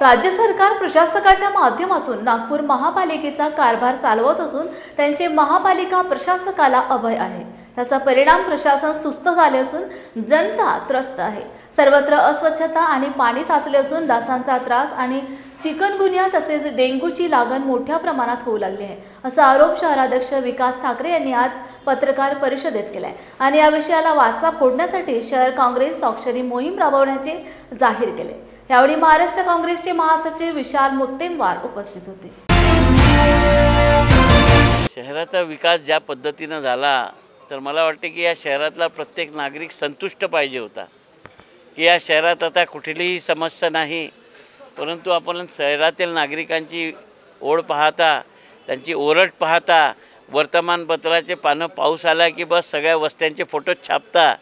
राज्य सरकार प्रशासकाच्या माध्यमातून नागपूर महापालिकेचा कारभार चालवत असून त्यांचे महापालिका प्रशासकाला अभय आहे। त्याचा परिणाम प्रशासन सुस्त झाले असून जनता त्रस्त आहे। सर्वत्र अस्वच्छता आणि पाणी साचले असून डासांचा त्रास आणि चिकनगुनिया तसेच डेंग्यूची लागण मोठ्या प्रमाणात होऊ लागली आहे, असा आरोप शहराध्यक्ष विकास ठाकरे यांनी आज पत्रकार परिषदेत केलाय आणि या विषयाला वाचा फोडण्यासाठी शहर काँग्रेस स्वाक्षरी मोहीम राबवण्याचे जाहीर केले। यावेळी महाराष्ट्र काँग्रेसचे महासचिव विशाल मुत्तेमवार उपस्थित होते। शहराचा विकास ज्या पद्धतीने झाला तर मला वाटते की या शहरातला प्रत्येक नागरिक संतुष्ट पाहिजे होता की या शहरात आता कुठलीही समस्या नाही, परंतु आपण शहरातील नागरिकांची ओढ पाहता, त्यांची ओरड पाहता, वर्तमानपत्राचे पानं पाऊस आला की बस सगळ्या वस्त्यांचे फोटो छापता,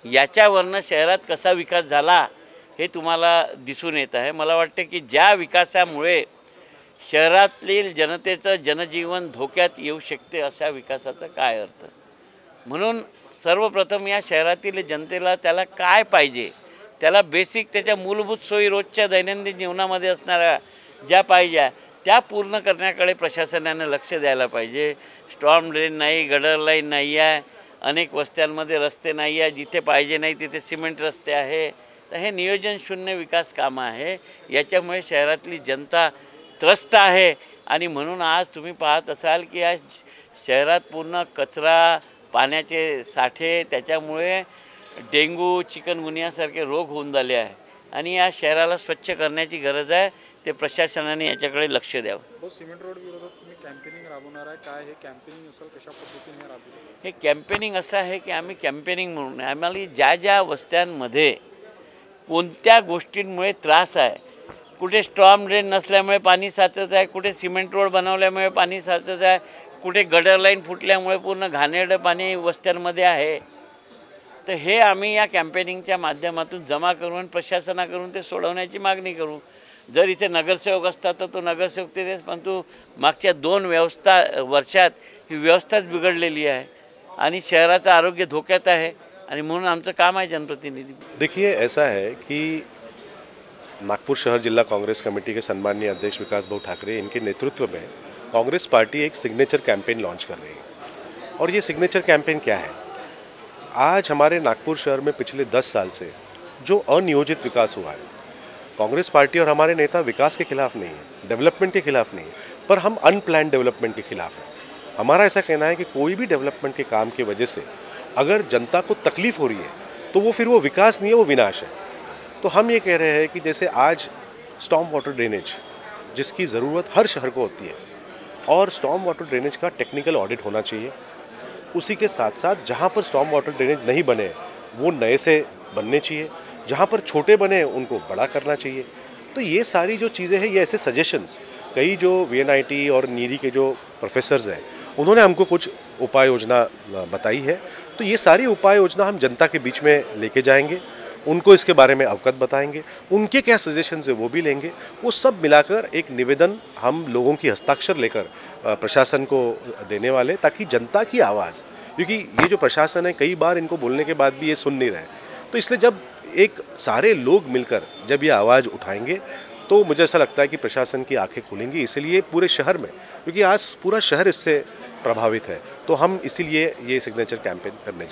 याच्यावरनं शहरात कसा विकास झाला हे तुम्हाला दिसून येत आहे। मला वाटते की ज्या विकासामुळे शहरातील जनतेचं जनजीवन धोक्यात येऊ शकते अशा विकासाचा काय अर्थ। म्हणून सर्वप्रथम या शहरातील जनतेला त्याला काय पाहिजे, त्याला बेसिक त्याच्या मूलभूत सोयी रोजच्या दैनंदिन जीवनामध्ये असणाऱ्या ज्या पाहिजे त्या पूर्ण करण्याकडे प्रशासनाने लक्ष द्यायला पाहिजे। स्टॉर्म ड्रेन नाही, गटर लाईन नाही आहे, अनेक वस्त्यांमध्ये रस्ते नाही आहे, जिथे पाहिजे नाही तिथे सिमेंट रस्ते आहे। तर हे नियोजन शून्य विकास कामं आहे, याच्यामुळे शहरातली जनता त्रस्त आहे। आणि म्हणून आज तुम्ही पाहत असाल की या शहरात पूर्ण कचरा, पाण्याचे साठे, त्याच्यामुळे डेंग्यू चिकनगुनियासारखे रोग होऊन झाले आहे आणि या शहराला स्वच्छ करण्याची गरज आहे। ते प्रशासनाने याच्याकडे लक्ष द्यावं। सिमेंट रोड विरोधात तुम्ही कॅम्पेनिंग राबवणार आहे, काय हे कॅम्पेनिंग असेल, कशा पद्धतीने राबवणार? हे कॅम्पेनिंग असं आहे की आम्ही कॅम्पेनिंग म्हणून आम्हाला ज्या ज्या वस्त्यांमध्ये कोणत्या गोष्टींमुळे त्रास आहे, कुठे स्टॉर्म ड्रेन नसल्यामुळे पाणी साचत आहे, कुठे सिमेंट रोड बनवल्यामुळे पाणी साचत आहे, कुठे गटर लाईन फुटल्यामुळे पूर्ण घाणेरडं पाणी वस्त्यांमध्ये आहे, तर हे आम्ही या कॅम्पेनिंगच्या माध्यमातून जमा करून प्रशासनाकडून ते सोडवण्याची मागणी करू। जर इथे नगरसेवक असतात तर तो नगरसेवक तेच, परंतु मागच्या 2 वर्षात ही व्यवस्थाच बिघडलेली आहे आणि शहराचं आरोग्य धोक्यात आहे आणि म्हणून आमचं काम आहे जनप्रतिनिधी। देखिए, ऐसा है कि नागपुर शहर जिला कांग्रेस कमेटी के सम्माननीय अध्यक्ष विकास भाऊ ठाकरे, इनके नेतृत्व में कांग्रेस पार्टी एक सिग्नेचर कैंपेन लॉन्च कर रही है। और ये सिग्नेचर कैंपेन क्या है? आज हमारे नागपुर शहर में पिछले 10 साल से जो अनियोजित विकास हुआ है, कांग्रेस पार्टी और हमारे नेता विकास के खिलाफ नहीं है, डेवलपमेंट के खिलाफ नहीं है, पर हम अनप्लान्ड डेवलपमेंट के खिलाफ हैं। हमारा ऐसा कहना है कि कोई भी डेवलपमेंट के काम की वजह से अगर जनता को तकलीफ हो रही है तो वो फिर वो विकास नहीं है, वो विनाश है। तो हम ये कह रहे हैं कि जैसे आज स्टॉर्म वाटर ड्रेनेज जिसकी ज़रूरत हर शहर को होती है और स्टॉर्म वाटर ड्रेनेज का टेक्निकल ऑडिट होना चाहिए, उसी के साथ साथ जहाँ पर स्टॉर्म वाटर ड्रेनेज नहीं बने वो नए से बनने चाहिए, जहाँ पर छोटे बने उनको बड़ा करना चाहिए। तो ये सारी जो चीज़ें हैं, ये ऐसे सजेशंस कई जो VNIT और नीरी के जो प्रोफेसर्स हैं उन्होंने हमको कुछ उपाय योजना बताई है। तो ये सारी उपाय योजना हम जनता के बीच में लेके जाएंगे, उनको इसके बारे में अवगत बताएंगे, उनके क्या सजेशंस है वो भी लेंगे। वो सब मिलाकर एक निवेदन हम लोगों की हस्ताक्षर लेकर प्रशासन को देने वाले, ताकि जनता की आवाज़, क्योंकि ये जो प्रशासन है कई बार इनको बोलने के बाद भी ये सुन नहीं रहे, तो इसलिए जब एक सारे लोग मिलकर जब ये आवाज़ उठाएंगे तो मुझे ऐसा लगता है कि प्रशासन की आंखें खुलेंगी। इसीलिए पूरे शहर में, क्योंकि आज पूरा शहर इससे प्रभावित है, तो हम इसीलिए ये सिग्नेचर कैंपेन करने जा